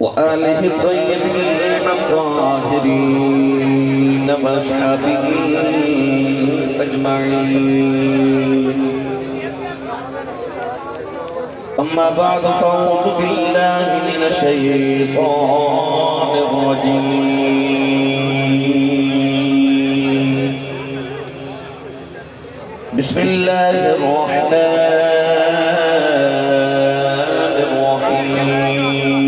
وآله الطيبين الطاهرين وأصحابه أجمعين. أما بعد فأعوذ بالله من الشيطان الرجيم. بسم الله الرحمن الرحيم.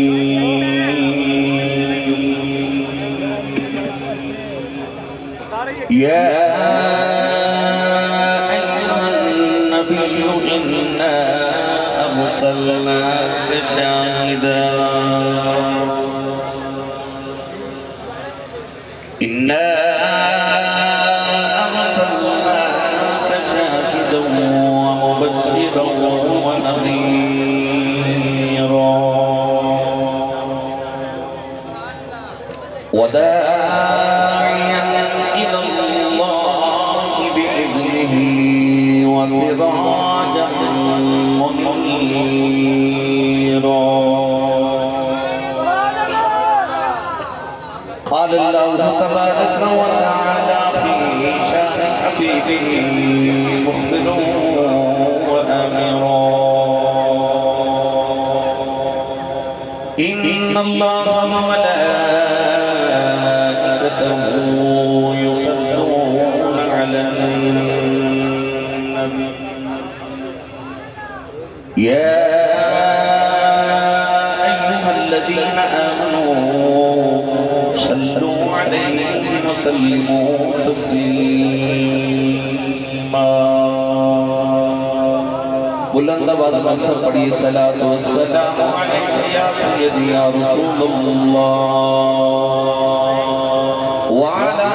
يا أيها النبي إنا أرسلناك شاهدا ومبشرا ونذيرا وداعيا إلى الله بإذنه وسراجا منيرا. قال الله تبارك وتعالى في شأن حبيبه مخبرا وآمرا. إن الله وملائكته يصلون على النبي يا أيها الذين آمنوا صلوا عليه وسلموا تسليما. بلند آواز میں سب پڑھیے صلاۃ والسلام علیک یا سیدی یا رسول اللہ وعلی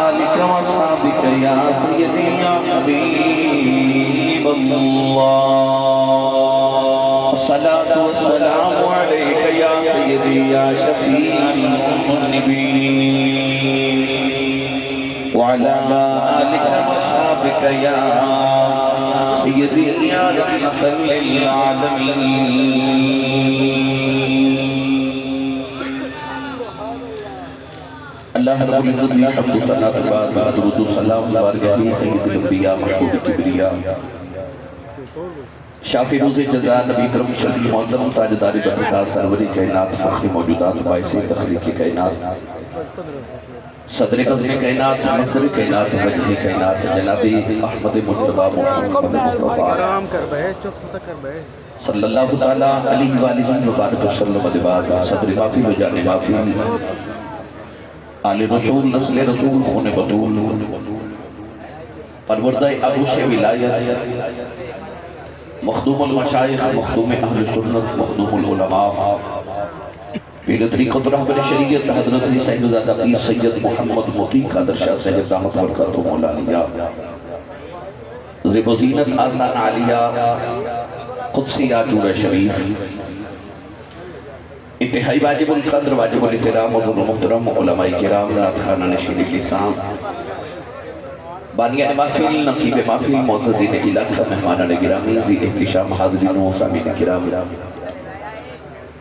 آلک واصحابک یا سیدی یا حبیب اللہ. الصلاۃ والسلام علیک یا سیدی یا شفیع المذنبین وعلی آلک واصحابک یا سیدی یا رحمۃ للعالمین. اللہ رب العزت نے حمد و ثنا کے بعد درود و سلام بارگاہ سید الانبیاء محبوب کبریا شافی روز جزا نبی کرم شفیع معظم تاجدار برکات سرور کائنات فخر موجودات باعث تخلیق کائنات صدر قدر کائنات مصدر کائنات وجہ کائنات جناب احمد مجتبی محمد مصطفیٰ صلی اللہ تعالیٰ علیہ وآلہ وبارک وسلم علیہ صدر معافی و جان معافی آل رسول نسل رسول خون بطول پروردہ عروش ولایت مخدوم المشایخ مخدوم اہل سنت مخدوم العلماء پیر طریقت رہبر شریعت حضرت صاحبزادہ پیر سید محمد مطیع قادر شاہ صاحب دامت برکاتہ مولالیہ زیب و زینت آزدان عالیہ قدسی آجور شریف انتہائی واجب القدر واجب الاحترام و محترم علماء کرام نعت خانہ نشین لسان بانیان محفل نقیب محفل معززین علاقہ مہمانان گرامی ذی احتشام حاضرین و سامعین کرام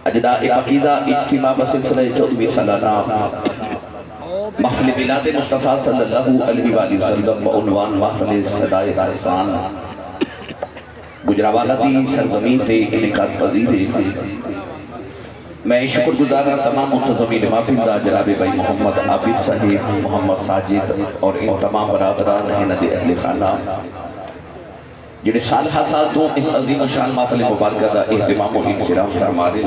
اجداء پاکیزہ اجتماع بسلسلہ 14ویں سالانہ محفل میلاد مصطفیٰ صلی اللہ علیہ وآلہ وسلم بعنوان محفل صدائے احسان گجراوالا دی سرزمین تے انعقاد پذیر ہے. میں شکر گزارا تمام منتظمین محفل دا جناب بھائی محمد عابد صاحب محمد ساجد اور ان تمام برادران ہند اہل خانہ جنہیں سال حساسوں اس عظیم و شان محفل مبارکہ دا اہتمام و انشرام فرمارے.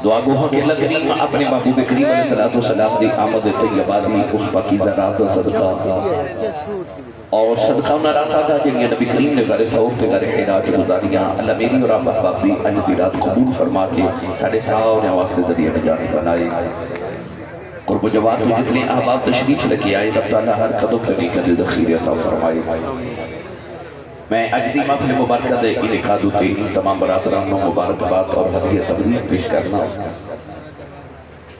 دعا گوہاں کہ اللہ کریم اپنے محبوب کریم علیہ السلام دی آمد طیبہ دی اس پاکیزہ رات صدقہ اور صدقہ انہا راتا تھا جنہیں نبی کریم نے غیر فوق تے غیر حیرات گزاریاں. اللہ میری اور آپ احباب دی اج دی رات قبول فرما کے ساڑھے ساؤں واسطے ذریعہ نجات بنائے. قرب و جوار میں جتنے احباب تشریف لکے آئے رب تعالیٰ ہر قدم کرنے کا ذخیر عطا فرمائے. میں اج دی محفل مبارکہ دے انعقاد ہوتے ان تمام برادرانوں مبارکباد اور ہدیہ تبریک پیش کرنا.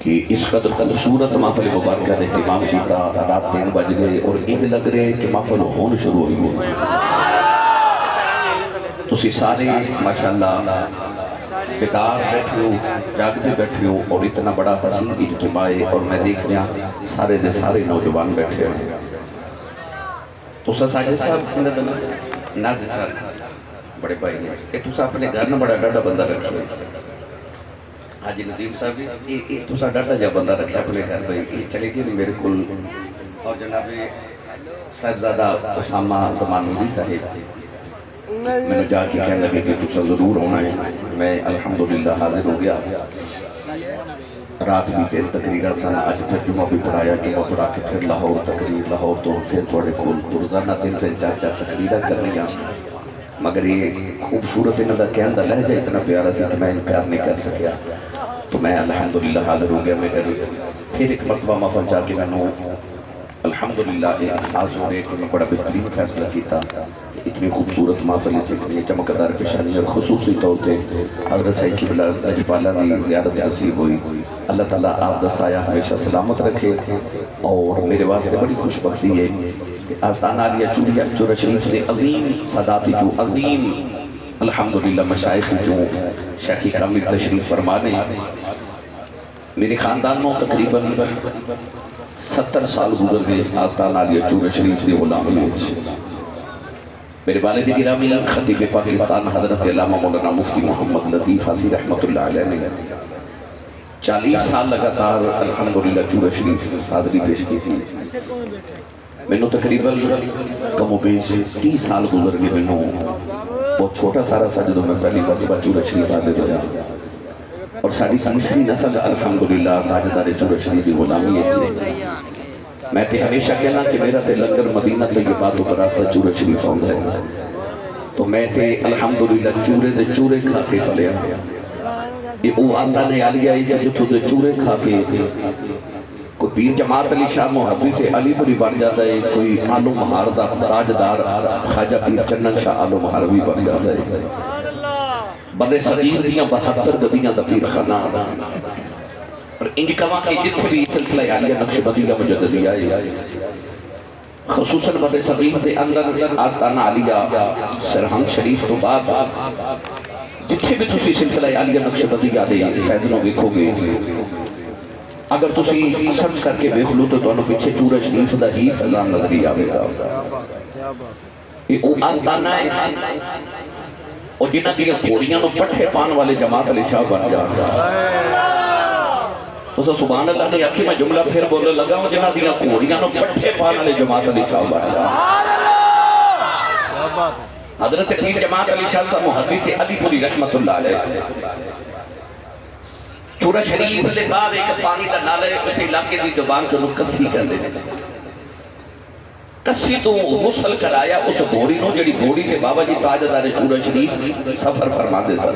کہ اس قدر خوبصورت محفل مبارکہ نے اہتمام کیتا، رات 3 بج گئے اور انج لگ رہے کہ محفل ہون شروع ہوئی ہے۔ تسی سارے ماشاءاللہ بیدار بیٹھے ہو، جاگتے بیٹھے ہو، اور اتنا بڑا حسین اجتماع ہے، اور میں دیکھ رہا سارے دے سارے نوجوان بیٹھے ہیں۔ تو ساجد صاحب ناظر صاحب بڑے بھائی نے کہ تسا اپنے گھر میں بڑا ڈاڈا بندہ رکھے ہوئے۔ حاجی ندیم صاحب یہ تسا ڈاڈا جا بندہ رکھے اپنے گھر بھائی، یہ چلے گئے نہیں میرے کل۔ اور جناب صاحبزادہ اسامہ زمان نوری صاحب میں نے جا کے کہنے لگے کہ تسا ضرور ہونا ہے۔ میں الحمدللہ حاضر ہو گیا۔ رات بھی 3 تقریرہ سن، آج پھر جمعہ بھی پڑھایا، جمعہ پڑھا کے پھر لاہور تقریر، لاہور تو پھر تھوڑے کول تو روزانہ 3-4 تقریرہ کر لیا۔ مگر یہ خوبصورت انہوں دا کہن دا لہجہ اتنا پیارا سی کہ میں انکار نہیں کر سکیا۔ تو میں الحمدللہ حاضر ہو گیا۔ میں پھر ایک مرتبہ محفل جا کے میں نے الحمدللہ احساس ہو رہے کہ میں بڑا بہترین فیصلہ کیتا۔ اتنی خوبصورت محفل اتنی چمکدار پیشانی اور خصوصی طور پہ حضرت سید قبلہ نجیب اللہ کی زیارت نصیب ہوئی۔ اللہ تعالیٰ آپ دا سایہ ہمیشہ سلامت رکھے۔ اور میرے واسطے بڑی خوش بختی ہے کہ آستانہ عالیہ چورہ شریف سے عظیم ساداتی جو عظیم الحمدللہ مشائخ جو شیخ کامل تشریف فرمانے، میرے خاندان میں تقریباً 70 سال گزر گئے آستانہ عالیہ چورہ شریف سے غلامی ہوئی۔ میرے والد گرامی خطیب پاکستان حضرت علامہ مولانا مفتی محمد لطیف حاسی رحمت اللہ علیہ نے 40 سال لگاتار الحمدللہ چورہ شریف حاضری پیش کی تھی۔ میں نے تقریباً کم و بیش 30 سال گزر گئے۔ میں نے بہت چھوٹا سارا سا جدوں میں پہلی مرتبہ چورہ شریف حاضر ہویا، اور ساری تیسری نسل الحمدللہ تاجدار چورہ شریف کی غلامی ہے۔ میں تے ہمیشہ کہنا کہ میرا تے لنگر مدینہ طیبات و راستہ چورہ شریف آؤں ہے، تو میں تے الحمدللہ چورے دے چورے کھا کے پلیا۔ یہ او آستانہ عالیہ ہے جو تو دے چورے کھا کے کوئی پیر جماعت علی شاہ محدث سے علی پوری بن جاتا ہے، کوئی آلو مہار دا تاجدار خواجہ پیر چنن شاہ آلو مہاروی بن جاتا ہے، بڑے صغیر دیاں 72 گدیاں دا پیر خانہ۔ اور انج کما کہ جتھے بھی سلسلہ عالیہ نقشبندیہ مجددیہ ہے، خصوصاً بڑے صغیر دے اندر آستانہ عالیہ سرہنگ شریف تو بعد جتھے بھی تسی سلسلہ عالیہ نقشبندیہ دے فیضنوں دیکھو گے، اگر تسی سرچ کر کے دیکھ لو تو دونوں پیچھے چورہ شریف دا ہی فیضان نظری آوے گا۔ یہ او آستانہ ہے اور جنہ دیا گھوڑیاں نو پٹھے پان والے جماعت علی شاہ بن جاتا۔ تو سبحان اللہ نے آکھی میں جملہ پھر بولے لگا ہوں، جنہ دیا گھوڑیاں نو پٹھے پان والے جماعت علی شاہ بن جاتا۔ حضرت پیر جماعت علی شاہ صاحب محدث علی پوری رحمت اللہ علیہ چورہ شریف دے بعد ایک پانی دا نالے اس علاقے دی زبان چونو کسی کر دے، کسی تو غسل کرایا اس گھوڑی نو، جڑی گھوڑی کے بابا جی تاجدار چورہ شریف سفر فرما دے سر،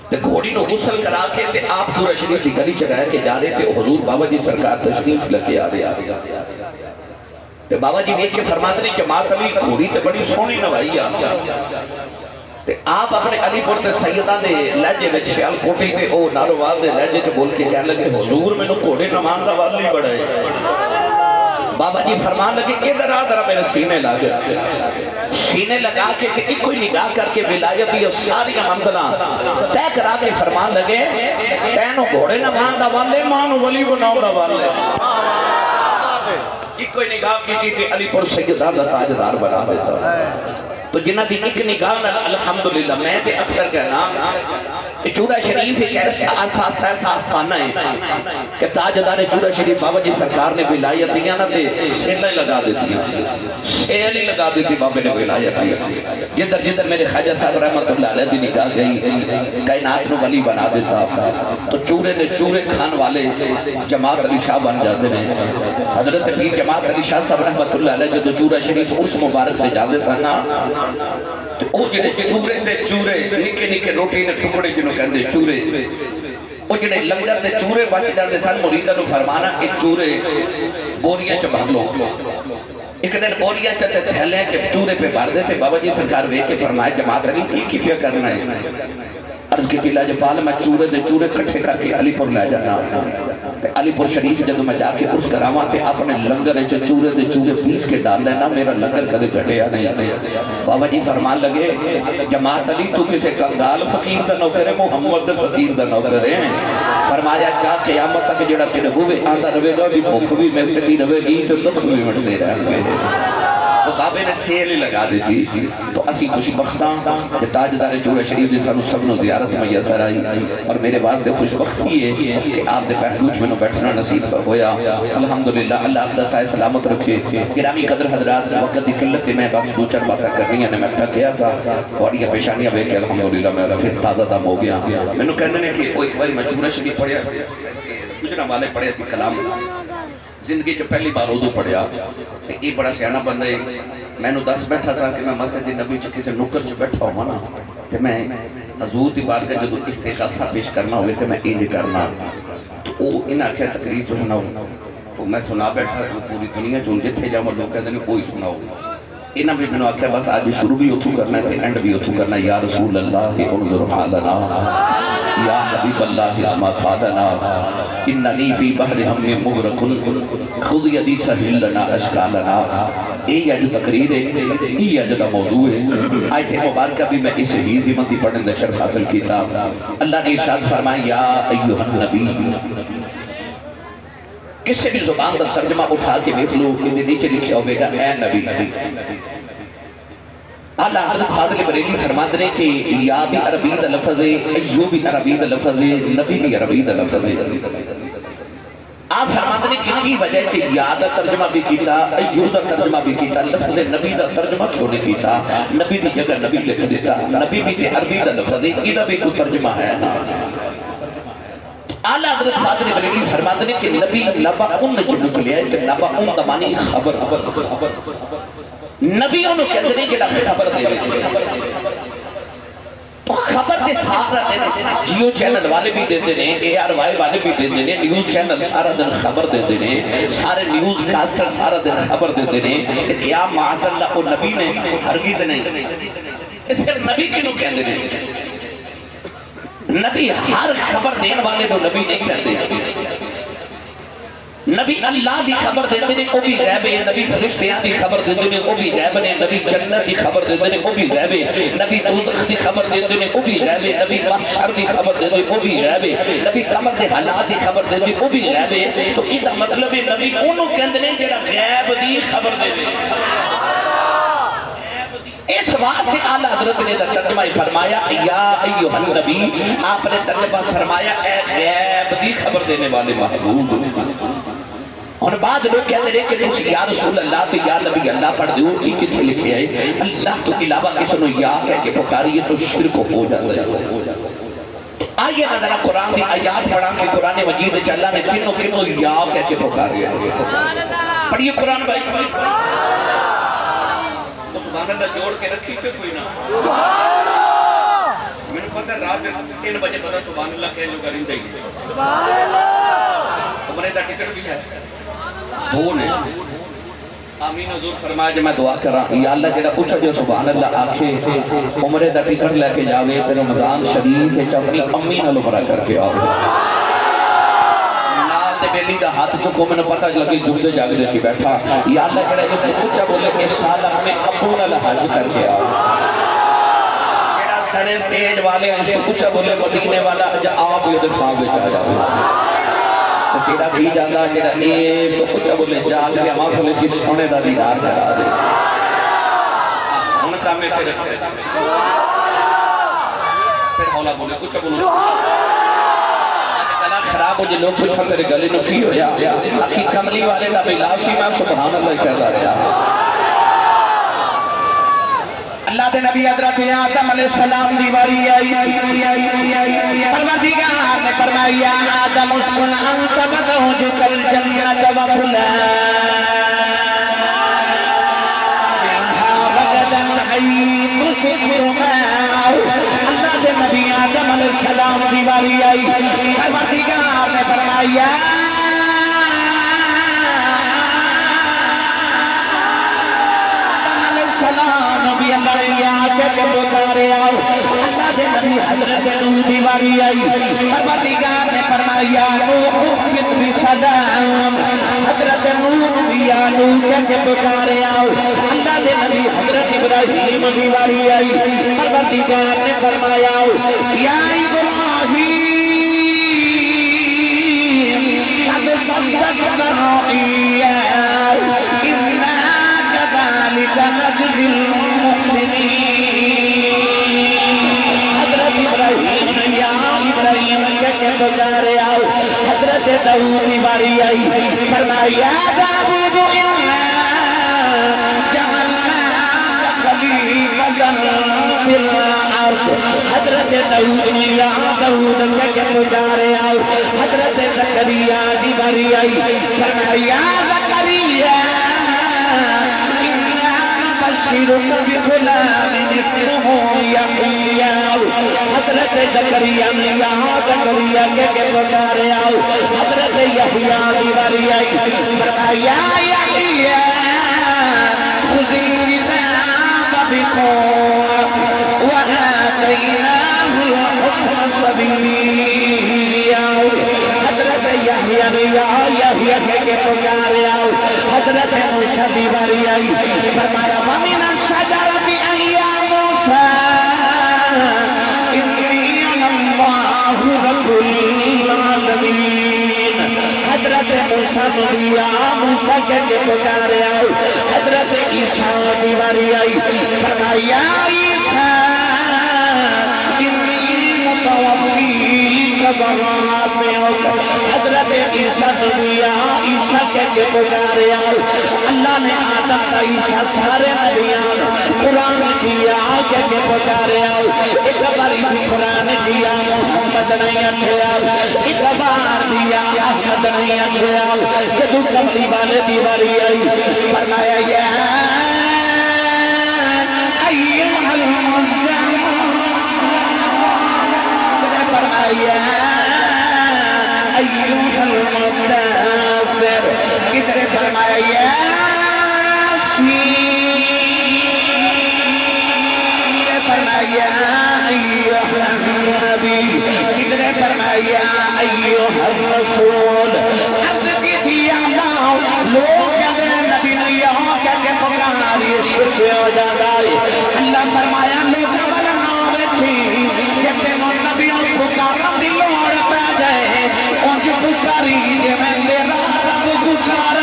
تے گھوڑی نو غسل کرا کے تے آپ چورہ شریف کی گلی چڑھائے کے جا رہے تے حضور بابا جی سرکار تشریف لکے آ رہے تے بابا جی دیکھ کے فرما دے جماعت علی گھوڑی تے بڑی سونی نوائی آ تے آپ اپنے علی پور تے سیدہ دے لہجے وچ سیال کوٹی تے او ناروال دے لہجے تے بول کے کہنے لگے حضور میں نو گھوڑے نمان دا والی بڑا ہے۔ بابا جی فرمان لگے ادھر آ ذرا میرے سینے لگا، سینے لگا کے ایک کوئی نگاہ کر کے ولایت یہ ساری منزلاں طے کرا کے فرمان لگے تینوں گھوڑے نمان دا والے مانو ولی بناؤ دا والے۔ ایک کوئی نگاہ کی تھی علی پور سیدہ دا تاجدار بنا دیتا۔ تو جنہ دی ایک نگاہ الحمدللہ میں تے اکثر کہنا چورہ شریف ایک ایسا آسانہ ہے کہ تاجدار چورہ شریف بابا جی سرکار نے ولایت دیا نا تے سیلیں لگا دیتی ہیں، سیلیں لگا دیتی بابے نے ولایت دیا۔ جدر جدر میرے خواجہ صاحب رحمت اللہ علیہ بھی نگاہ گئی کائنات نو ولی بنا دیتا، تو چورے دے چورے کھان والے جماعت علی شاہ بن جاتے ہیں۔ حضرت پیر جماعت علی شاہ صاحب رحمت اللہ علیہ جو چورہ شریف اس مبارک سے جاتے تھا نا، تو او جنہیں چورے دے چورے نکے نکے روٹی دے ٹکڑے جنہوں کہندے چورے، او جنہیں لنگر دے چورے بچ جاندے سن مریدہ نو فرمانا ایک چورے بوریاں چ بھر لو۔ ایک دن بوریاں چتے تھیلے کے چورے پہ بھر دیتے، بابا جی سرکار ویکھ کے فرمائے جماعت علی کی پیا کرنا ہے؟ عرض کی لاج پال میں چورے دے چورے کٹھے کر کے علی پور لے جانا تے علی پور شریف جدو میں جا کے اس کراواں تے اپنے لنگر وچ چورے دے چورے پیس کے ڈال لینا میرا لنگر کدے گھٹیا نہیں بابا جی فرمان لگے جماعت علی تو کسے کنگال فقیر دا نوکر ہے محمد فقیر دا نوکر ہے فرمایا جا قیامت تک جڑا تیرے ہوئے آندا رہے گا بھی بھوک بھی مٹتی رہے گی تو دکھ بھی مٹتے رہیں گے تو بابے نے سیل ہی لگا دیتی تو اسی خوشبختاں کہ تاجدار چورہ شریف دے سانو سب نو زیارت میں یسر آئی اور میرے واسطے خوشبختی ہے کہ آپ دے پہلوچ میں نو بیٹھنا نصیب ہویا الحمدللہ اللہ آپ دا سائے سلامت رکھے گرامی قدر حضرات وقت دی قلت میں بس دو چار باتیں کرنی ہے میں تھا کیا سا بڑی پیشانیاں بے کہ الحمدللہ میں پھر تازہ دم ہو گیا میں نو کہنے کہ وہ ایک باری میں چورہ شریف پڑھیا گجرہ والے پڑھے سی کلام زندگی جو پہلی بار اردو پڑھیا یہ بڑا سیانہ بندہ ہے میں نو دس بیٹھا سا کہ میں مسجد نبی چکے سے نکر جو بیٹھا ہوں نا کہ میں حضور دی بارگاہ جدو استغاثہ پیش کرنا ہوئے تو میں انج کرنا تو وہ ان آخر تقریر جو سنا ہو میں سنا بیٹھا پوری دنیا جو جتھے جاؤں لوگ کہتے ہیں کوئی سنا ہو انہاں بھی میں نے آخیا بس آج شروع بھی اتھو کرنا ہے اینڈ بھی اتھو کرنا ہے یا رسول اللہ انظر حالنا یا حبیب اللہ اسما خادنا اننی فی بحر ہم مغرقن خود یدی سہل لنا اشکالنا اے یا جو تقریر ہے اے یا جو موضوع ہے آیت مبارکہ بھی میں اس ہی زمتی پڑھنے دے شرف حاصل کیتا اللہ نے ارشاد فرمایا یا ایوہ النبی کسی بھی زبان کا ترجمہ اٹھا کے دیکھ لو کہ نیچے لکھا ہوگا اے نبی اعلیٰ حضرت فاضل بریلی فرماتے ہیں کہ یا بھی عربی دا لفظ ہے ایو بھی عربی دا لفظ ہے نبی بھی عربی دا لفظ ہے آپ فرماتے ہیں کہ کی وجہ کہ یا دا ترجمہ بھی کیتا ایو دا ترجمہ بھی کیتا لفظ نبی دا ترجمہ کیوں نہیں کیتا نبی دی جگہ نبی لکھ دیتا نبی بھی عربی دا لفظ ہے یہ بھی کوئی ترجمہ ہے اعلیٰ حضرت فاضل بریلی فرماتے ہیں کہ نبی نبا ان جو نکلیا ہے کہ نبا ان دمانی خبر نبی انہوں کہتے ہیں کہ خبر دے تو خبر دے سارا دن جیو چینل والے بھی دیتے ہیں اے آر وائی والے بھی دیتے ہیں نیوز چینل سارا دن خبر دیتے ہیں سارے نیوز کاسٹر سارا دن خبر دیتے ہیں کہ کیا معاذ اللہ کو نبی نے ہرگز نہیں پھر نبی کیوں کہتے ہیں نبی ہر خبر دین والے کو نبی نہیں کہتے نبی اللہ دی خبر دیتے ہیں وہ بھی غیب ہے نبی فرشتیاں دی خبر دیتے ہیں وہ بھی غیب ہے نبی جنت دی خبر دیتے ہیں وہ بھی غیب ہے نبی دوزخ دی خبر دیتے ہیں وہ بھی غیب ہے نبی محشر دی خبر دیتے ہیں وہ بھی غیب ہے نبی قبر دے حالات دی خبر دیتے ہیں وہ بھی غیب ہے تو اس کا مطلب ہے نبی انہوں کہتے ہیں جڑا غیب دی خبر دیتے ہیں اس واسطے اعلیٰ حضرت نے ترجمہ فرمایا یا ایوہ النبی آپ نے ترجمہ فرمایا اے غیب دی خبر دینے والے محبوب اور بعد لوگ کہتے ہیں کہ تم یا رسول اللہ تو یا نبی اللہ پڑھ دیو یہ کتھے لکھے آئے اللہ تو علاوہ کسی نے یا کہہ کے پکاری ہے تو شرک ہو جاتا ہے آئیے نا ذرا قرآن دی آیات پڑھا کہ قرآن مجید چ اللہ نے کنوں یا کہہ کے پکاری ہے پڑھیے قرآن بھائی سبحان اللہ جوڑ کے رکھی پہ کوئی نہ سبحان اللہ میں نے پتہ رات 3 بجے پتہ سبحان اللہ کہہ لو کریں چاہیے سبحان اللہ تمہارے دا ٹکٹ بھی ہے دو نے آمین حضور فرمایا جب میں دعا کر رہا یا اللہ جڑا پوچھا جو سبحان اللہ آنکھے عمرے دا ٹکٹ لے کے جاوے تے رمضان شریف کے اپنی امی نال عمرہ کر کے آوے نال تے بیلی دا ہاتھ چکو میں نے پتہ لگے جمدے جاگ دے کے بیٹھا یا اللہ جڑا اس نے پوچھا بولے کہ سال ہمیں ابو نال حج کر کے آوے جڑا سڑے سٹیج والے اس نے پوچھا بولے مدینے والا آپ یہ خواب وچ آ جاوے تو تیرا بھی جاندہ جڑا ایک تو کچھ بولے جاگ لیا ماں کھولے جس سونے دا دیدار کرا دے ان کام میں پھر رکھے پھر مولا بولے کچھ بولے گلا خراب ہو جے لوگ پوچھا تیرے گلے نو کی ہو یا اکھی کملی والے دا بلاشی میں سبحان اللہ کہتا رہا اللہ دے نبی حضرت آدم علیہ السلام دیواری آئی پروردگار نے فرمایا آدم اسکن انت وزوجک الجنت وکلا منها رغدا حيث شئتما اللہ دے نبی آدم علیہ السلام دیواری آئی پروردگار نے فرمایا نبی اللہ یا چکے پکارے آؤ اللہ دے نبی حضرت نوح دی واری آئی پروردگار نے فرمایا نوح احبط بسلام حضرت نوح یا نوح کہہ کے پکارے آؤ اللہ دے نبی حضرت ابراہیم دی واری آئی پروردگار نے فرمایا یا ابراہیم قد صدقت الرؤيا إنا كذلك نجزي المحسنين حضرت ابراہیم یا ابراہیم کہہ کے پکارے آؤ حضرت داؤد کی باری آئی فرمایا داؤد انا جعلناک خلیفۃ فی الارض حضرت داؤد یا داؤد کہہ کے پکارے آؤ حضرت زکریا کی باری آئی فرمایا زکریا بشرك بغلام اسمه يحيى حضرت زکریا یا زکریا کے پکارے آؤ حضرت یحییٰ کی باری آئی فرمایا یحییٰ خذ الكتاب بقوة وآتيناه الحكم صبيا حضرت یحییٰ کے پکارے آؤ حضرت موسیٰ کی باری آئی فرمایا وَمِنَ الشَّجَرَةِ يَا مُوسَىٰ إِنِّي أَنَا اللَّهُ رَبُّ الْعَالَمِينَ حضرت موسیٰ نبیا موسیٰ کے پکارے آؤ حضرت عیسیٰ کی باری آئی فرمایا عیسیٰ إِنِّي مُتَوَفِّيكَ وَرَافِعُكَ حضرت عیسیٰ نبیا عیسیٰ کے پکارے آؤ اللہ نے آدم کا عیسیٰ سارے نبیان قرآن کیا کے پکارے آؤ ایک بار قرآن کیا محمد نہیں اٹھے آؤ ایک بار دیا احمد نہیں اٹھے آؤ کہ دو کمری والے دیواری آئی فرمایا یا ایوہ المزمل فرمایا ایوہ المدثر کدھر فرمایا یاسین فرمایا ایوہ النبی کدھر فرمایا ایوہ الرسول عرض کی تھی اللہ لوگ کہتے ہیں نبی نہیں کہتے پکاری شرک ہو جاتا ہے اللہ فرمایا لوگ والا نام تھی کہتے ہیں نبی پکارا دلوڑ پہ جائے اونج پکاری دے میں میرا رب پکارا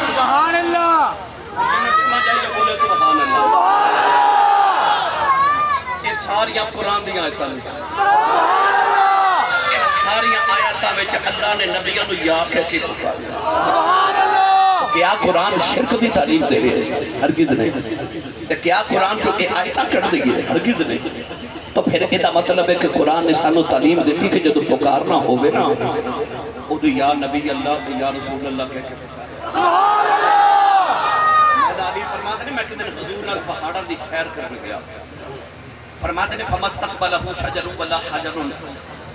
سبحان اللہ یہ ساریاں قرآن دیا آیتاں ساریاں آیتاں میں اللہ نے نبیوں نے یا کہہ کے پکارا کیا قرآن شرک دی تعلیم دے رہے ہیں ہرگز نہیں کیا قرآن جو آیتاں کر دے گئے ہرگز نہیں تو پھر ایدہ مطلب ہے کہ قرآن نے سانو تعلیم دیتی کہ جدو پکارنا ہوئے نا او دو یا نبی اللہ یا رسول اللہ کہہ کے سبحان اللہ علی فرماتے ہیں میں کہ دن حضور نال پہاڑا دی سیر کرنے گیا فرماتے ہیں فَمَسْتَقْبَلَهُ شَجَرٌ وَلَا حَجَرٌ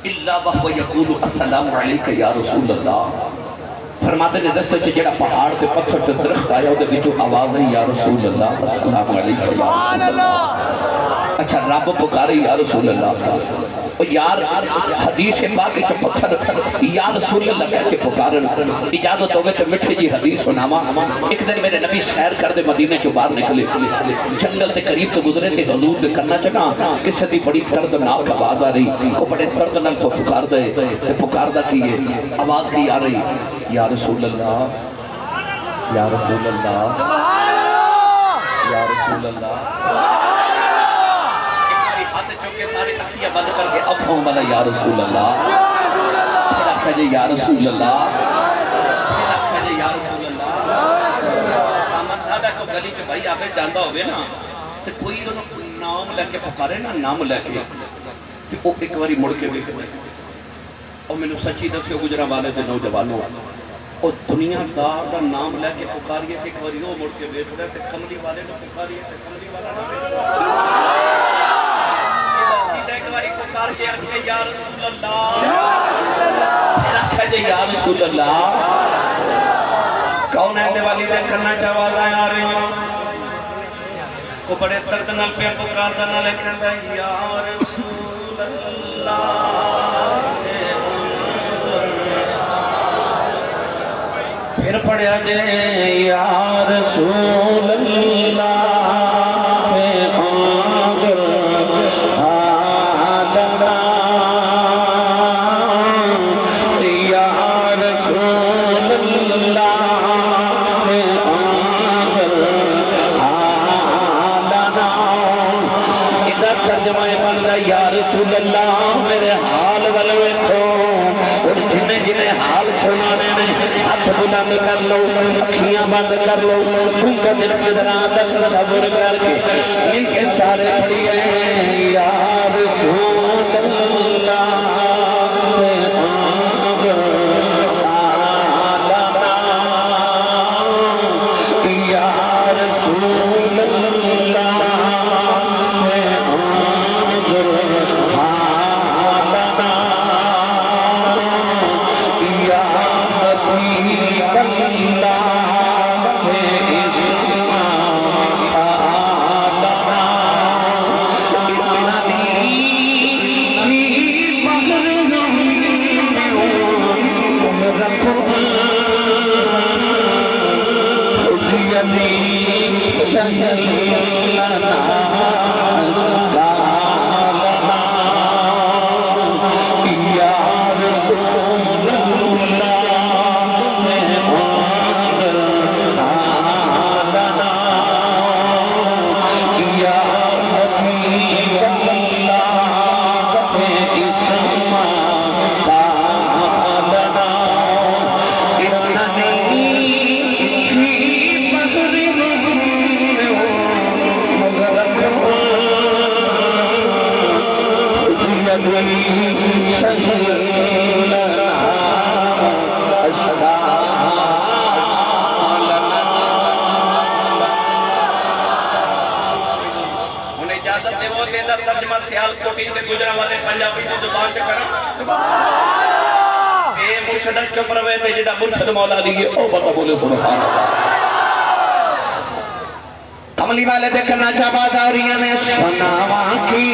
إِلَّا وَهُوَ يَقُولُ السَّلَامُ عَلَيْكَ يَا رسول اللہ فرماتے ہیں رستے چ جڑا پہاڑ تے پتھر تے درخت آیا او دے وچوں آواز ہے یا رسول اللہ السلام علیکم یا رسول اللہ اچھا رب پکارے یا رسول اللہ اور یار حدیث پاک سے پتھر یا رسول اللہ کہہ کے پکارن اجازت ہوئے تو مٹھے جی حدیث سناما ایک دن میرے نبی سیر کر دے مدینے چو باہر نکلے جنگل دے قریب تو گزرے تے حضور دے کرنا چنا کسی دی بڑی دردناک آواز آ رہی کو بڑے دردناک کو پکار دے تے پکار دا کیے آواز کی آ رہی یا رسول اللہ یا رسول اللہ یا رسول اللہ سارے اکھیاں بند کر کے اکھوں والا یا رسول اللہ پھر آکھا جے یا رسول اللہ پھر آکھا جے یا رسول اللہ سامن صاحب کو گلی چ بھائی آپے جاندا ہوئے نا تے کوئی انہوں نام لے کے پکارے نا نام لے کے تے او ایک باری مڑ کے ویکھ اور میں نے سچی دسیو گجرا والے دے نوجوانوں اور دنیا دار دا نام لے کے پکاریے کہ ایک باری وہ مڑ کے ویکھ رہا تے کملی والے نو پکاریے تے کملی والا نہ ایک باری پکار کے آکھے یا رسول اللہ پھر آکھے جے یا رسول اللہ کون ہے دے والی دے کرنا چاہوا آ رہے ہیں وہ بڑے درد نال پہ پکاردا نال کہندا یا رسول اللہ پھر پڑھیا جے یا رسول اللہ یا رسول اللہ میرے حال والے کو اور جنہیں جنہیں حال سنانے نے ہاتھ بلند کر لو اکھیاں بند کر لو تم کا دل قدران تک صبر کر کے ان کے سارے پڑھئے یا رسول اللہ ترجمہ سیال کوٹی تے گجرا والے پنجابی دی زبان چ کراں اے مرشد چپ روے تے جدا مرشد مولا دی او بابا بولے سبحان اللہ کملی والے دیکھنا چاہا داریاں نے سناواں کی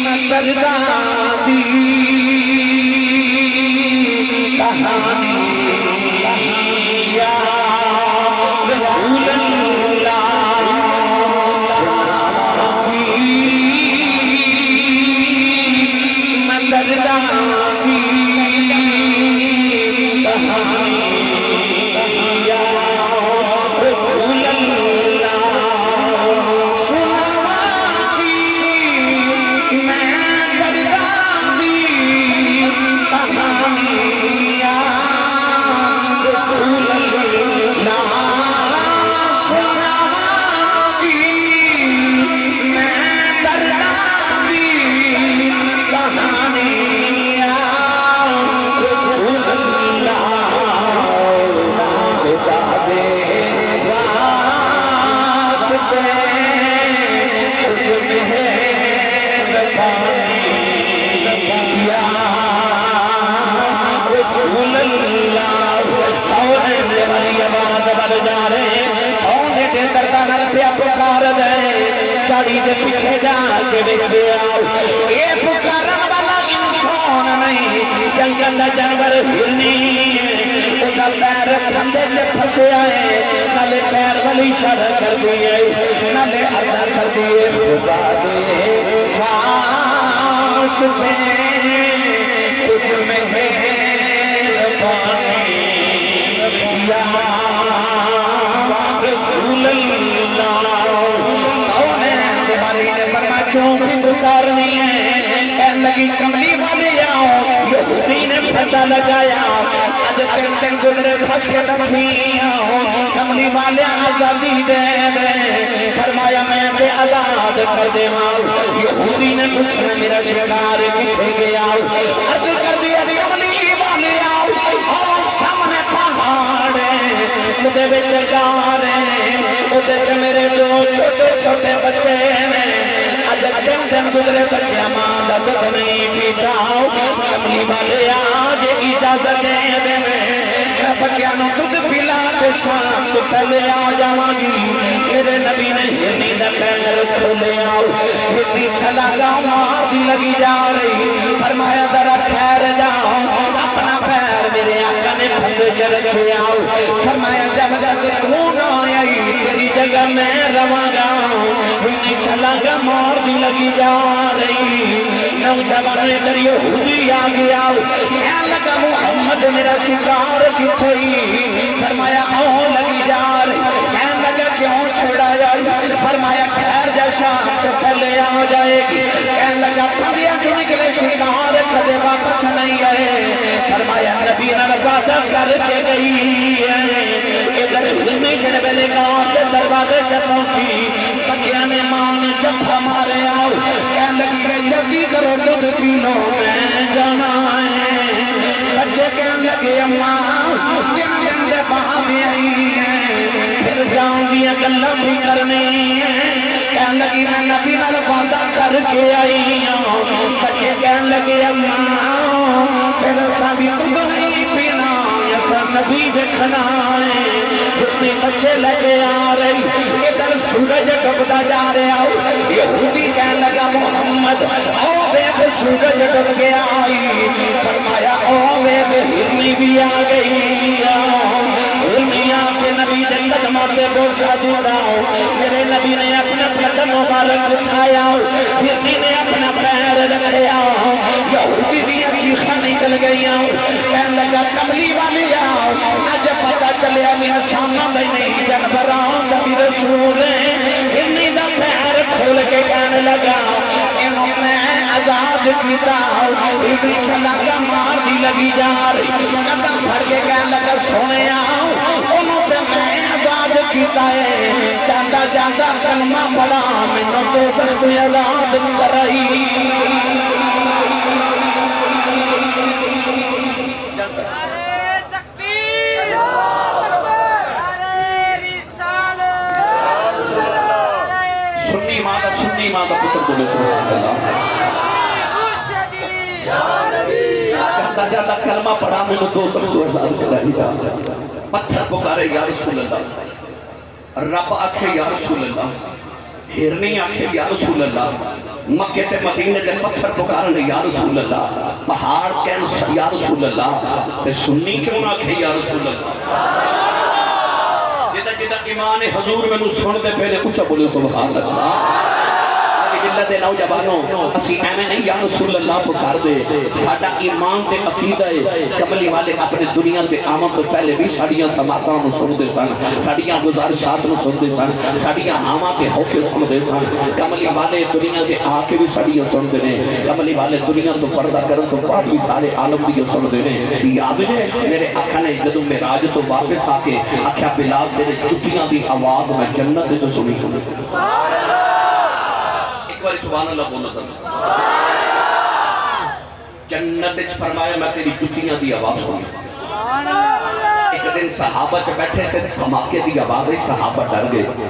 میں ترداں دی کہانی یا رسول اللہ چاڑی دے پیچھے جا کے دیکھ دیا اے پکارن والا انسان نہیں جنگل جانور ہرنی اُنہا پیر کھندے لے پھسے آئے نالے پیر والی اشارہ کر دیئے نالے عرضہ کر دیئے خدا دے خاص سے تجھ میں ہے پانی یا رسول اللہ کیوں بھی پکارنی ہے کہنے لگی کملی والے آؤ یہودی نے پتہ لگایا آج تین گزرے پھنس کے دفی آؤ کملی والے آزادی دے دے فرمایا میں بے آزاد کر دے آؤ یہودی نے کچھ میرا شکار کٹھے گیا عرض کر دیا کملی والے آؤ سامنے پہاڑ مدے بچے جانے مدے سے میرے جو چھوٹے چھوٹے بچے نے دن دن گزرے بچے ماں دکھ نہیں پیتا کملی والے آج اجازت دے دے بچیاں دودھ پلا کے شام تو پہلے آ جاواں گی میرے نبی نے ہرنی دا پیر کھولے آؤ ہرنی چھلانگا مار دی لگی جا رہی فرمایا ذرا ٹھہر جاؤ اپنا پیر میرے آقا نے پھندے چ رکھے آؤ فرمایا جب تک تو نہ آئی تیری جگہ میں رواں گا ہرنی چھلانگا مار دی لگی جا رہی نوجوان ادھر یہودی آ گیا کہنے لگا محمد میرا شکار کتھئی فرمایا آؤ لگی جا رہی کہنے لگا کیوں چھوڑا جائے فرمایا ٹھہر جا شام تو پہلے آ جائے گی کہنے لگا پڑیا تو نکلے شکار کدے واپس نہیں آئے فرمایا نبی نے وعدہ کر کے گئی ادھر ہلنے جن ویلے گاؤں سے دروازے سے پہنچی بچیاں نے ماں نے جفا مارے آؤ کہنے لگی جلدی کرو دودھ پی لو میں جانا ہے بچے کہنے لگے اماں جن جن سے بعد آئی ہے پھر جاؤں گی گلہ بھی کرنے کہنے لگی میں نبی نال وعدہ کر کے آئی ہوں بچے کہنے لگے اماں پھر سبھی دودھ نہیں پینا ایسا نبی دیکھنا ہے جتنے بچے لگے آ رہی ادھر سورج ڈوبتا جا رہا ہو یہودی کہنے لگا محمد او دیکھ سورج ڈوب گیا آئی فرمایا او دیکھ ہرنی بھی آ گئی ہرنی آ کے نبی دے قدموں پہ بوسہ دیتا میرے نبی نے اپنا قدم مبارک اٹھایا ہرنی نے اپنا پیر رکھیا یہودی بھی چیخاں نکل گئی کہنے لگا کملی والی آؤ آج پتہ چلیا میرا سامنا میں نہیں جنبران نبی رسول ہرنی دا پیر کھول کے کہنے لگا انہوں میں آزاد کیتا ہرنی چھلانگا مار دی لگی جا رہی قدم پھڑ کے کہنے لگا سونے آؤ انہوں پہ میں آزاد کیتا ہے جاندہ جاندہ کلمہ پڑا میں نو تو سر کوئی آزاد کر رہی سنی ماں کا پتر بولے سبحان اللہ جاتا جاتا کلمہ پڑھا میں نے دو سب تو آزاد کرائی جا پتھر پکارے یا رسول اللہ رب آکھے یا رسول اللہ ہرنی آکھے یا رسول اللہ مکہ تے مدینے دے پتھر پکارنے یا رسول اللہ پہاڑ کہن یا رسول اللہ تے سنی کیوں نہ آکھے یا رسول اللہ جدہ ایمان حضور میں نو سن دے پہلے کچھ بولے سبحان اللہ اللہ دے نوجوانوں اسی ایمیں نہیں یا رسول اللہ پکار دے ساڑھا ایمان تے عقیدہ ہے کملی والے اپنے دنیا دے آمن تو پہلے بھی ساڑھیاں سماعتاں نو سن دے سن ساڑھیاں گزارشات نو سن دے سن ساڑھیاں آماں کے ہوکے سن دے سن کملی والے دنیا دے آکے بھی ساڑھیاں سن دے نے کملی والے دنیا تو پردہ کرن تو بعد بھی سارے عالم بھی سن دے نے یاد ہے میرے آقا نے جدو معراج تو واپس آکے آکھیا بلال تیرے چٹیاں دی آواز میں جنت تو سنی سبحان اللہ بولو تھا جنت فرمایا میں تیری جتیاں دی آواز سنی ایک دن صحابہ چ بیٹھے تھے دھماکے دی آواز ہے صحابہ ڈر گئے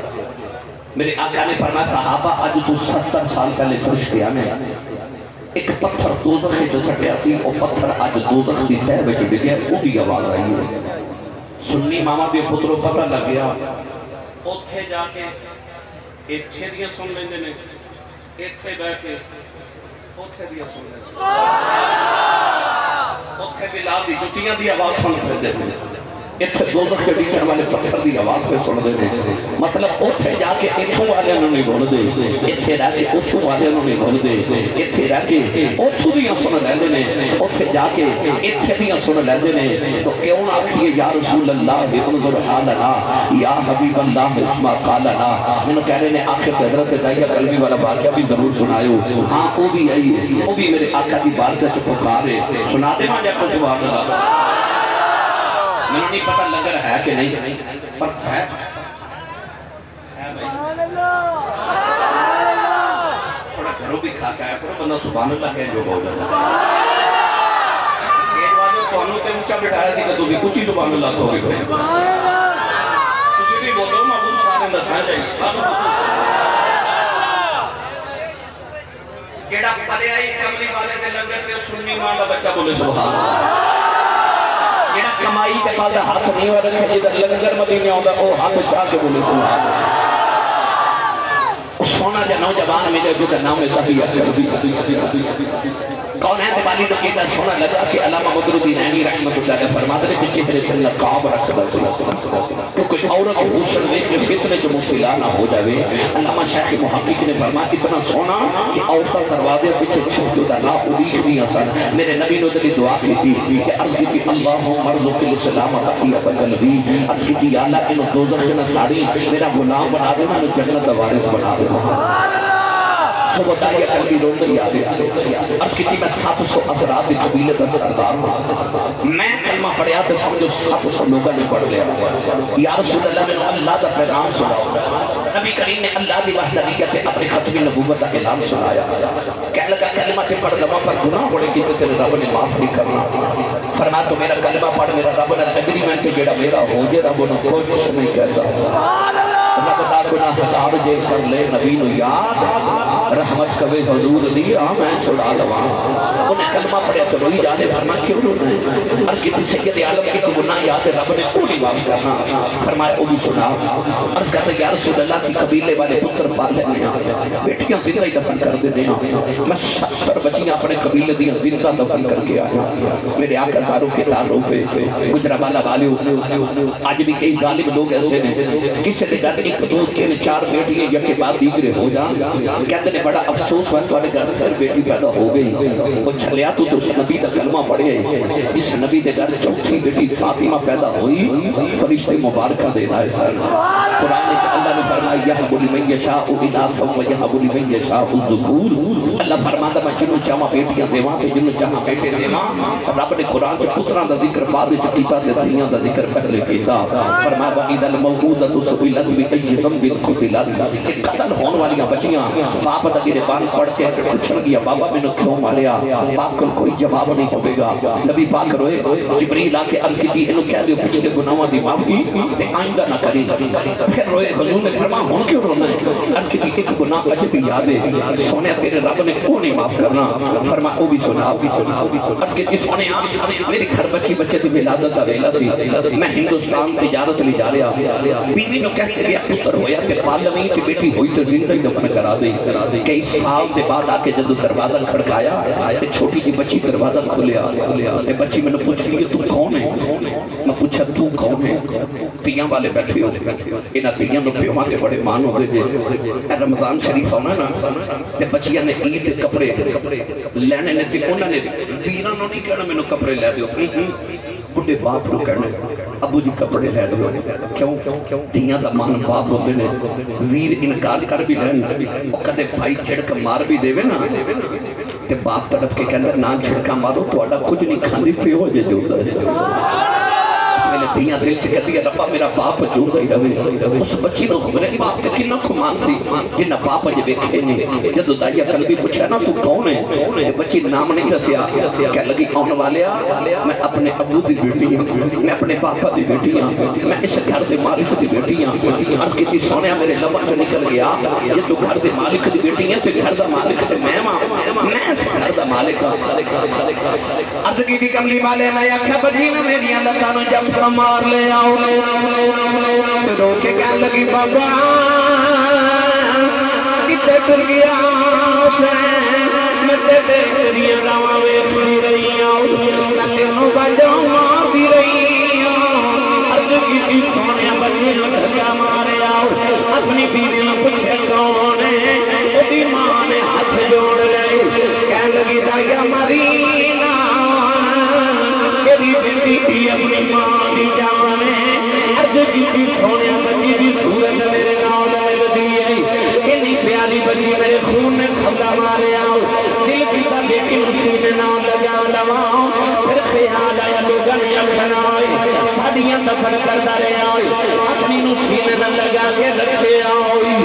میرے آقا نے فرمایا صحابہ آج تو 70 سال پہلے فرشتیاں نے ایک پتھر دوزخ جو سٹیا سی وہ پتھر آج دوزخ دی تہ وچ ڈگیا وہ دی آواز رہی ہے سنی ماما بھی پتروں پتہ لگ گیا اوتھے جا کے ایتھے دیاں سن لیندے نے ایتھے بے کے اوتھے دیا سن لے اوتھے بلال دی جتیاں دی آواز سن لے ایتھے دوزخ کے ڈیگر والے پتھر دی آواز پہ سن دے مطلب اوتھے جا کے ایتھوں والے انہوں نے بول دے ایتھے رہ کے اوتھوں والے انہوں نے بول دے ایتھے رہ کے اوتھوں دیا سن لیندے نے اوتھے جا کے ایتھے دیا سن لیندے نے تو کیوں نہ آکھیے یا رسول اللہ انظر حالنا یا حبیب اللہ اسما قالنا انہوں کہہ رہے ہیں آخر حضرت دائیہ قلبی والا واقعہ بھی ضرور سنائیو ہاں وہ بھی آئی ہے وہ بھی میرے آقا کی بارگاہ چ پکارے سنا دے ماں جا کو سبحان اللہ میں نہیں پتہ لگ رہا ہے کہ نہیں پر ہے تھوڑا گھروں بھی کھا کے آیا کرو بندہ سبحان اللہ کہہ جو ہو جاتا سٹیج والے تو انہوں تے اونچا بٹھایا تھی کہ تو بھی کچھ ہی سبحان اللہ کہو گے تسی بھی بولو معبود سارے دسنا چاہیے جیڑا پڑے آئی کملی والے دے لنگر تے سنی ماں دا بچہ بولے سبحان اللہ جڑا کمائی تے پال دا ہاتھ نہیں ہو رکھے جدھر لنگر مدینے آؤں وہ ہاتھ چاہ کے بولے سبحان سونا جا نوجوان ملے جدھر نام تحیہ کون ہے دیوالی تو کہتا سونا لگا کہ علامہ بدرالدین عینی رحمت اللہ نے فرماتے ہیں کہ چہرے تے نقاب رکھتا سی تو کوئی عورت حسن دیکھ کے فتنے جو مبتلا نہ ہو جاوے علامہ شیخ محقق نے فرمایا اتنا سونا کہ عورتاں دروازے پیچھے چھپ کے دا لا اڑی نہیں آسان میرے نبی نے ادھر دعا کی تھی کہ عرض کی اللہم مرزق السلامت اقیہ بقلبی عرض کی یا اللہ انہوں دوزخ جنہ ساڑی میرا غلام بنا دے میں جنت وارث بنا دے صبح دائیہ قلبی روڈ یاد عرض کی تھی میں 700 افراد قبیلے کا سردار ہوں میں کلمہ پڑھیا تو سمجھو 700 لوگوں نے پڑھ لیا یا رسول اللہ نے اللہ کا پیغام سناؤ نبی کریم نے اللہ دی وحدانیت اپنے ختم نبوت کا اعلان سنایا کہنے لگا کلمہ کے پڑھ لما پر گناہ ہونے کی تو تیرے رب نے معاف نہیں کرنا فرمایا تو میرا کلمہ پڑھ میرا رب نے ایگریمنٹ جڑا میرا ہو جے رب نے کوئی کچھ نہیں کہتا رب دا گناہ ہٹا جے کر لے نبی نو یاد رحمت کبھی حضور دیا میں چھڑا لوا انہیں کلمہ پڑھیا تو روئی جانے فرمایا کیوں رونا ہے عرض کی تھی سید عالم کی گناہ یاد رب نے پوری معاف کرنا فرمایا او بھی سنا عرض کہتا یا رسول اللہ کی قبیلے والے پتر پال لینے بیٹیاں زندہ ہی دفن کر دینے میں 70 بچیاں اپنے قبیلے دیا زندہ دفن کر کے آیا میرے آقا ساروں کے تعلق پہ گجرہ والا والیو آج بھی کئی ظالم لوگ ایسے ہیں کسی نے گھر ایک دو تین چار بیٹیاں یکے بعد دیگرے ہو جان کہتے نے بڑا افسوس ہوا تو گھر پھر بیٹی پیدا ہو گئی وہ چھلیا تو اس نبی کا کلمہ پڑھے اس نبی دے گھر چوتھی بیٹی فاطمہ پیدا ہوئی فرشتے مبارکہ دینا ہے سر قرآن نے اللہ نے فرمایا یہب لمن یشاء اناثا ویہب لمن یشاء الذکور اللہ فرماتا میں جنوں چاہاں بیٹیاں دیواں تے جنوں چاہاں بیٹے دیواں رب نے قرآن چ پتراں دا ذکر بعد وچ کیتا تے دھیاں دا ذکر پہلے کیتا فرمایا واذا الموءودۃ سئلت بأي ذنب قتلت قتل ہون والیاں بچیاں باپ دا گربان پڑھ کے پوچھن گیا بابا میں نے کیوں ماریا باپ کو کوئی جواب نہیں ہوے گا نبی پاک روئے جبریل آ کے عرض کی انہوں کہہ دیو پچھلے گناہاں دی معافی تے آئندہ نہ کریں پھر روئے حضور نے فرمایا ہن کیوں رونا ہے عرض کی ایک گناہ اج بھی یاد ہے سونے تیرے رب نے کیوں نہیں معاف کرنا فرمایا او بھی سنا عرض کی سونے میری گھر بچی بچے دی ولادت دا ویلا سی میں ہندوستان تجارت لے جا رہا بیوی نو کہہ کے گیا پتر ہویا کہ پارلیمنٹ کی بیٹی ہوئی تو زندہ ہی دفن کرا دے کئی سال کے بعد آ کے جب دروازہ کھڑکایا تے چھوٹی سی بچی دروازہ کھولیا تے بچی میں نے پوچھ لی تو کون ہے میں پوچھا تو کون ہے تیاں والے بیٹھے ہو انہاں تیاں نو پیواں دے بڑے مان ہوندے جے رمضان شریف آنا نا تے بچیاں نے عید دے کپڑے لینے نے تے انہاں نے ویراں نو نہیں کہنا مینوں کپڑے لے دیو بڑے باپ نو کہنا ابو جی کپڑے لے دو کیوں تیاں دا مان باپ ہوندے نے ویر انکار کر بھی لین او کدے بھائی چھڑک مار بھی دے نا تے باپ تڑپ کے کہندے نہ چھڑکا مارو تہاڈا کچھ نہیں کھاندی پیو جے جو میرے دیاں دل چ کہدی ربا میرا باپ جو ہی رہے اس بچی نو میرے باپ تے کنا کمان سی جنہ باپ اج ویکھے نہیں جدو دائیا قلبی پوچھا نا تو کون ہے تے بچی نام نہیں دسیا کہ لگی آن والیا میں اپنے ابو دی بیٹی ہوں میں اپنے پاپا دی بیٹی ہوں میں اس گھر دے مالک دی بیٹی ہوں عرض کی سونیا میرے لباں چ نکل گیا یہ تو گھر دے مالک دی بیٹی ہے تے گھر دا مالک تے میں اس گھر دا مالک ہوں عرض کی کملی والے میں آکھیا بجی نہ میریاں لتاں نو جب مار لے آؤ رو کے کہنے لگی بابا کتے ٹر گیا میں تیری راواں ویکھ رہی ہوں میں تینوں باجاں مار بھی رہی ہوں عرض کی سونے بچے نو دھکا مارے آؤ اپنی بیوی نو پوچھے کون ہے اودی ماں نے ہاتھ جوڑ لے کہنے لگی دایا مرینا تیری بیٹی تھی اپنی ماں دی جانے عرض کی سونے بچی دی صورت میرے نام لگ دیئے اتنی پیاری بچی میرے خون نے کھلا مارے آؤ دل کی تا بیٹی اسی نے نام لگا لواؤ پھر خیال آیا لوگاں نے اکھنائی ساڑیاں سفر کردہ رہے آئی اپنی نسینے نہ لگا کے رکھے آئی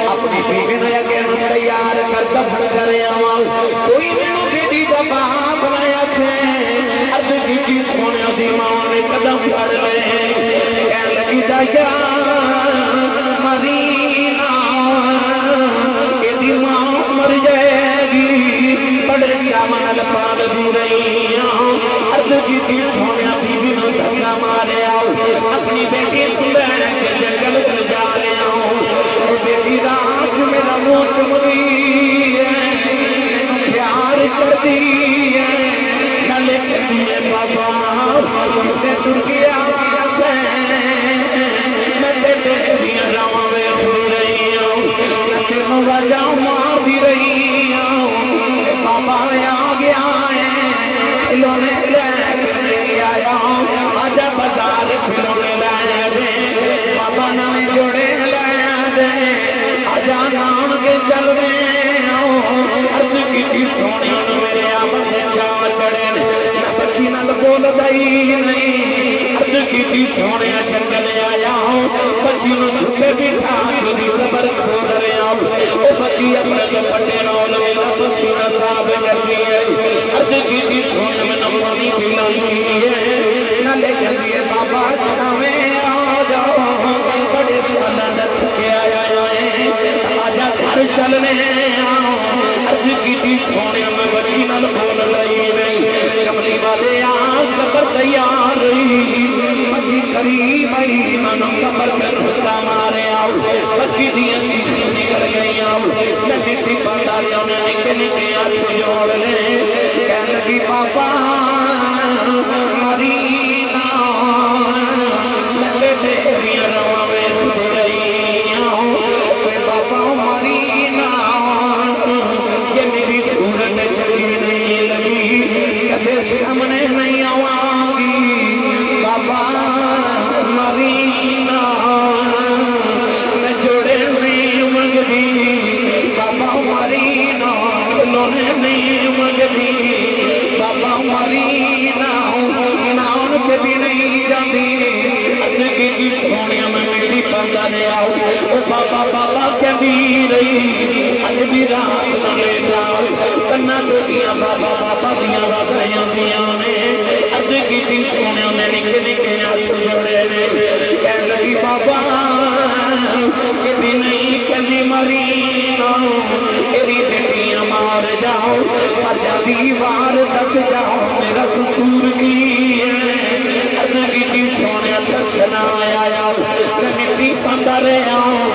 اپنی بیوی نے اگے نہ تیار کر دفن کرے آئی کوئی میں بیٹی دا باپ بنایا تھے عرض کی سونے عظیماں نے قدم کر لے کہنے لگی دایا مرینا ایدی ماں مر جائے گی بڑے چامن پال دو رہی عرض کی سونے عظیمی نو اپنی بیٹی کو لے کے جنگل میں جا رہا ہوں، وہ بیٹی رات میرا منہ چمڑی ہے، پیار کرتی ہے، نہ لے کے بابا کتنے تر گیا سے میں تیری رواں میں کھل رہی ہوں، میں تینوں وجہ مار دی رہی ہوں، بابا آ گیا ہے کھلونے لے کے آیا ہوں، آجا بازار کھلونے لے دے، بابا نویں جوڑے لے دے، آجا نان کے چل رہے ہوں، عرض کی سونی میرے آمد چاہ چڑھے میں بچی نہ بول دائی نہیں، عرض کی سونے جنگل آیا ہوں، بچی نہ جھوٹے بٹھا کبھی قبر کھود رہے ہوں، او بچی اپنے دوپٹے نول میں پسینہ صاحب کرتی ہے، عرض کی سونے میں نمانی پلائی ہے، نہ لے جلدی ہے بابا چھاویں آ جاؤ، بڑے سوالا نت کے آیا ہے، آجا گھر چلنے آؤ، عرض کی سونے میں بچی نہ بول رہی نہیں، کملی والے آن قبر تیار رہی، بچی قریب آئی منو قبر میں خدا مارے آؤ، بچی دیا چیزیں نکل گئی آؤ، میں مٹی پنداریوں نے نکلے کے آنکھ جوڑ لے، کہنے لگی پاپا مرینا میں تیری رواں میں کھل رہی ہوں، اے پاپا مرینا یہ میری صورت چلی نہیں لگی، کبھی سامنے نہیں آواگی، بابا مرینا میں جوڑے نہیں مگدی، بابا مرینا کھلونے نہیں مگدی، بابا مرینا ناؤن کے بھی نہیں جاتی، اندگی کی سونیاں میں مٹی پندہ لے آؤ، او بابا بابا کیا دی رہی، اج بھی رات نہ لے جاؤ، کنا چوٹیاں بابا بابا دیاں بازائیاں دیاں نے، اندگی کی سونیاں میں نکے نکے آنکھ جوڑے نے، کہنے لگی بابا کہ بھی نہیں کلی مرینا، تیری بیٹیاں مار جاؤ، آجا دیوار دس جاؤ، میرا قصور کی ہے، اندگی کی سونیاں دسنا آیا، میں مٹی پندہ رہا ہوں،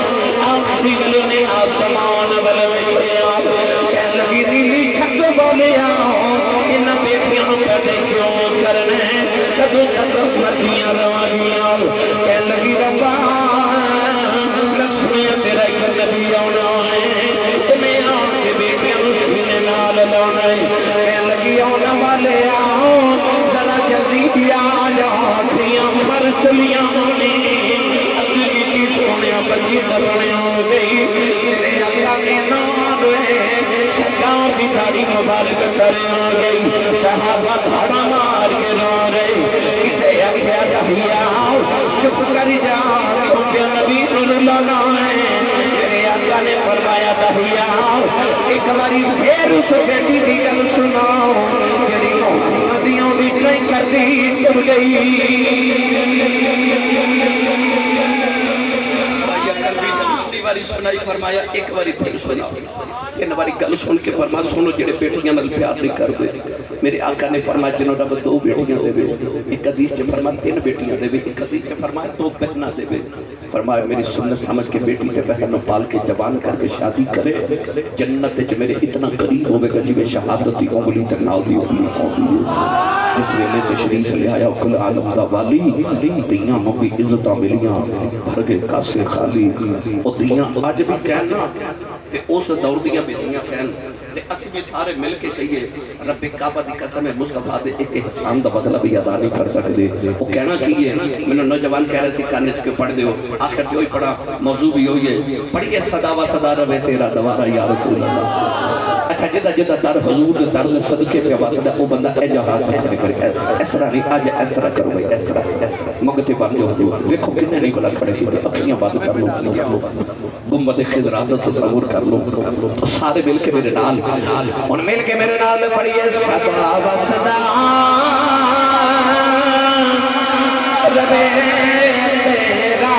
آپ دل نے آسمان بلوے آؤ، کہنے لگی نیلی چھک بولے آؤ، انہ بیٹیاں کدے کیوں کرنے، کدو تک مردیاں روانی آؤ، کہنے لگی ربا رسمیں تیرا ایک نبی آنا ہے، تمہیں آن کے بیٹیاں سینے نال لانا ہے، کہنے لگی آنا والے آؤ، ذرا جلدی بھی آجا، تیاں مر چلیاں نے، اگلی کی سونیاں بچی دبنے ہو گئی، میرے اللہ کے نام ہے، سرکار دی داڑھی مبارک کرے ہو گئی، صحابہ دھاڑا مار کے رو رہے، کسے اکھیا جاہیا چپ کر جا کیونکہ نبی اللہ ہے، میرے آقا نے فرمایا دہیا ایک باری پھر اس بیٹی دی گل سناؤ، میری محمدیوں بھی کئی کرتی کر گئی، والی سنائی فرمایا ایک باری پھر سناؤ، تین باری گل سن کے فرما سنو جڑے بیٹیاں نال پیار نہیں کر دے، میرے آقا نے فرمایا جنہوں رب دو بیٹیاں دے بے، ایک حدیث چے فرمایا تین بیٹیاں دے بے، ایک حدیث چے فرمایا دو بہنہ دے بے، فرمایا میری سنت سمجھ کے بیٹی کے بہنوں پال کے جوان کر کے شادی کرے، جنت جو میرے اتنا قریب ہوئے گا جی میں شہادت دی انگلی تک ناؤ دی انگلی کھاؤ، جس ویلے تشریف لے آیا کل عالم دا والی، دیاں مبی عزتاں ملیاں بھر کے کاسے خالی، او دیاں آج بھی کہنا کہ اس دور دیاں بھی دیاں کہنا تے اسی بھی سارے مل کے کہیے رب کعبہ دی قسم مصطفیٰ دے ایک احسان دا بدلہ بھی ادا نہیں کر سکتے، وہ کہنا کیے میں نے نوجوان کہہ رہے سی کانچ کے پڑھ دیو، آخر جو ہی پڑھا موضوع بھی ہوئی ہے، پڑھیے صدا و صدا روے تیرا دوارا یا رسول اللہ، اچھا جدہ جدہ در حضور در صدقے پہ واسدہ وہ بندہ اے جہات پکھنے کرے، اس طرح نہیں آج اس طرح کرو بھئی، اس طرح مگتے بار جو ہوتے ہوئے دیکھو کنے نہیں بلا کھڑے کیے اپنیاں بات کر لو، گمبت خضرات تصور کر لو، سارے مل کے میرے نال ان مل کے میرے نال پڑھئے صدا و صدا ربے تیرا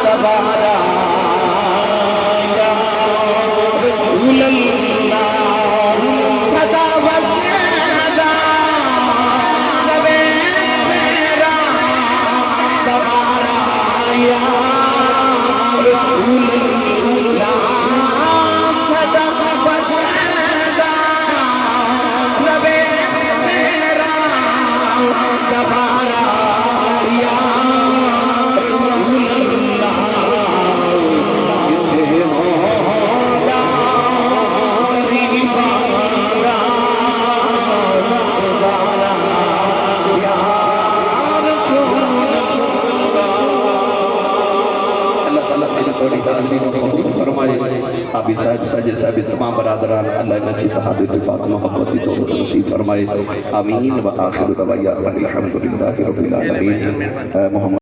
دوارا یا رسول اللہ، صدا و صدا ربے تیرا عابد صاحب ساجد صاحب تمام برادران اللہ انہیں اتحاد اتفاق محبت کی دولت نصیب فرمائے آمین و آخر دعوانا الحمدللہ رب العالمین محمد